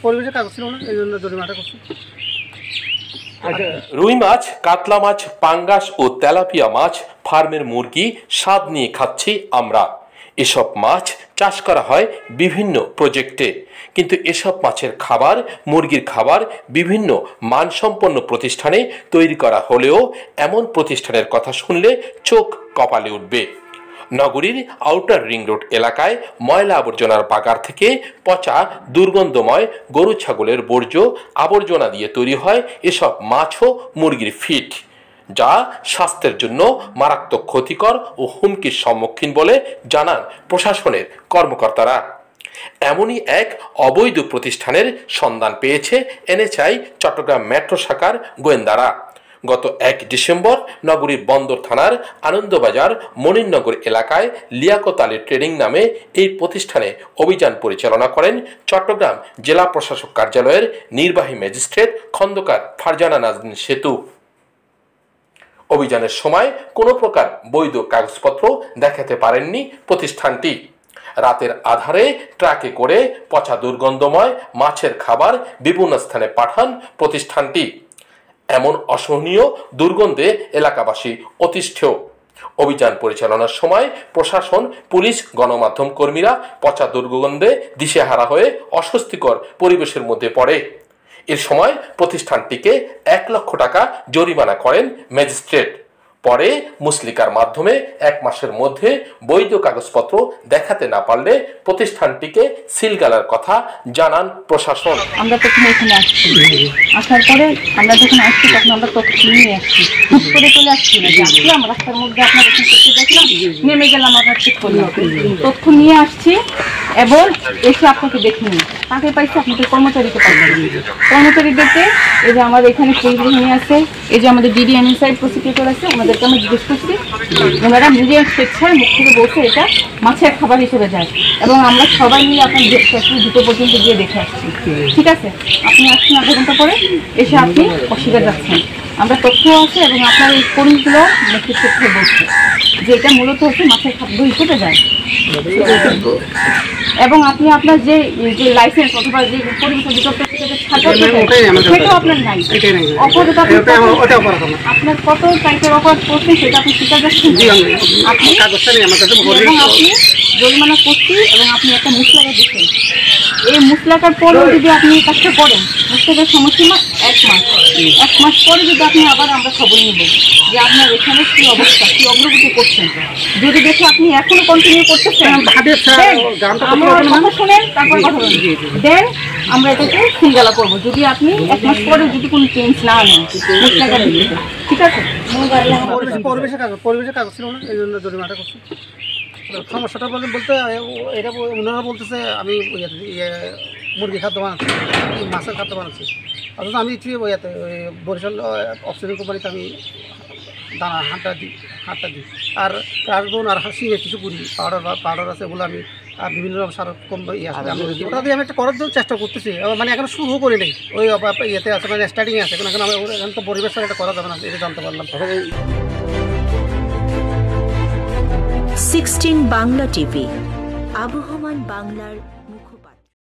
পরিবেশের কাগজ ছিল না, এই জন্য জরিমানাটা করছি। রুই মাছ, কাতলা মাছ, পাঙ্গাস ও তেলাপিয়া মাছ ফার্মের মুরগি স্বাদ নিয়ে খাচ্ছি আমরা। এসব মাছ চাষ করা হয় বিভিন্ন প্রজেক্টে, কিন্তু এসব মাছের খাবার, মুরগির খাবার বিভিন্ন মানসম্পন্ন প্রতিষ্ঠানে তৈরি করা হলেও এমন প্রতিষ্ঠানের কথা শুনলে চোখ কপালে উঠবে। নগরীর আউটার রিং রোড এলাকায় ময়লা আবর্জনার বাগার থেকে পচা দুর্গন্ধময় গরু ছাগলের বর্জ্য আবর্জনা দিয়ে তৈরি হয় এসব মাছ ও মুরগির ফিড, যা স্বাস্থ্যের জন্য মারাত্মক ক্ষতিকর ও হুমকির সম্মুখীন বলে জানান প্রশাসনের কর্মকর্তারা। এমনই এক অবৈধ প্রতিষ্ঠানের সন্ধান পেয়েছে এনএচআই চট্টগ্রাম মেট্রো শাখার গোয়েন্দারা। গত 1 ডিসেম্বর নগরীর বন্দর থানার আনন্দবাজার মনিরনগর এলাকায় লিয়াকত আলী ট্রেডিং নামে এই প্রতিষ্ঠানে অভিযান পরিচালনা করেন চট্টগ্রাম জেলা প্রশাসক কার্যালয়ের নির্বাহী ম্যাজিস্ট্রেট খন্দকার ফারজানা নাজনীন সেতু। অভিযানের সময় কোনো প্রকার বৈধ কাগজপত্র দেখাতে পারেননি প্রতিষ্ঠানটি। রাতের আধারে ট্রাকে করে পচা দুর্গন্ধময় মাছের খাবার বিভিন্ন স্থানে পাঠান প্রতিষ্ঠানটি। এমন অসহনীয় দুর্গন্ধে এলাকাবাসী অতিষ্ঠেয়। অভিযান পরিচালনার সময় প্রশাসন, পুলিশ, গণমাধ্যম কর্মীরা পচা দুর্গন্ধে দিশেহারা হয়ে অস্বস্তিকর পরিবেশের মধ্যে পড়ে। এর সময় প্রতিষ্ঠানটিকে 1 লক্ষ টাকা জরিমানা করেন ম্যাজিস্ট্রেট। পরে মুসলিকার মাধ্যমে 1 মাসের মধ্যে বৈধ কাগজপত্র দেখাতে না পারলে প্রতিষ্ঠানটিকে সিলগালার কথা জানান প্রশাসন। আমরা প্রথমে এখানে আসছি, আসার পরে আমরা যখন আসছি তখন আমরা তথ্য নিয়ে আসছি, হুট করে চলে আসছি না, আসলাম রাস্তার মধ্যে আপনার এখানে তথ্য দেখলাম, নেমে গেলাম, আপনার চেক করলাম, তথ্য নিয়ে আসছি এবং এসে আপনাকে দেখিনি। তাকে পাইছি আপনাদের কর্মচারীকে পাইছি। কর্মচারী দেখে এই যে আমার এখানে পরিবহনী আছে, এই যে আমাদের ডিডি এনএসআই প্রসিকিউটর আছে, ওনাদেরকে আমি জিজ্ঞেস করছি, ওনারা নিজে স্বেচ্ছায় মুখ থেকে বলছে এটা মাছের খাবার হিসেবে যায় এবং আমরা সবাই মিলে আপনার 2টো পর্যন্ত গিয়ে দেখে আসছি। ঠিক আছে, আপনি আসছেন 1/2 ঘন্টা পরে, এসে আপনি অস্বীকার যাচ্ছেন। আমরা তথ্য আছে এবং আপনার এই কর্মীগুলো মুখের তথ্য বলছে যে এটা মূলত হচ্ছে মাছের খাদ্য হিসেবে যায় এবং আপনি আপনার যে লাইসেন্স অথবা যে পরিবেশ অধিদপ্তর থেকে সেটাও আপনার নাই। অপরাধ আপনার কত টাইপের অপরাধ করছেন সেটা আপনি স্বীকার যাচ্ছেন, আপনি জরিমানা করছি এবং আপনি একটা মুসলাকা দিচ্ছেন। এই মুসলাকার পরেও যদি আপনি এই কাজটা করেন, মুসলাকার সময়সীমা 1 মাস, 1 মাস পরে যদি আপনি আবার আমরা খবর নিব যে আপনার এখানে কী অবস্থা, কী অগ্রগতি করছেন, যদি দেখে আপনি এখনো কন্টিনিউ করতেছেন, আমার কথা শোনেন, তারপর কথা বলেন, দেন আমরা এটাকে সিলগালা করবো। যদি আপনি 1 মাস পরে যদি কোনো চেঞ্জ না আনেন মুসলাকার দিতে, ঠিক আছে? পরিবেশের কাগজ ছিল না, এই জন্য জরিমানাটা করছি। সমস্যাটা বলতে এটা ওনারা বলতেছে আমি মুরগি খাদ্য বানাচ্ছি, মাছের খাদ্য বানাচ্ছি, অথচ আমি ওইতে ওই বরিশাল অক্সিজেন কোম্পানিতে আমি দানা হাঁটা দিই আর কার্বন আর হাসিয়ে কিছু করি, পাউডার আছে, ওগুলো আমি বিভিন্ন রকম সার কম ওটা দিয়ে আমি একটা করার জন্য চেষ্টা করতেছি, মানে এখন শুরু করি নেই, ওই ইয়েতে আছে, মানে স্টার্টিংয়ে আছে, এখন এখন তো পরিবেশ এটা করা যাবে না, এটা জানতে পারলাম। 16 বাংলা টিভি, আবহমান বাংলার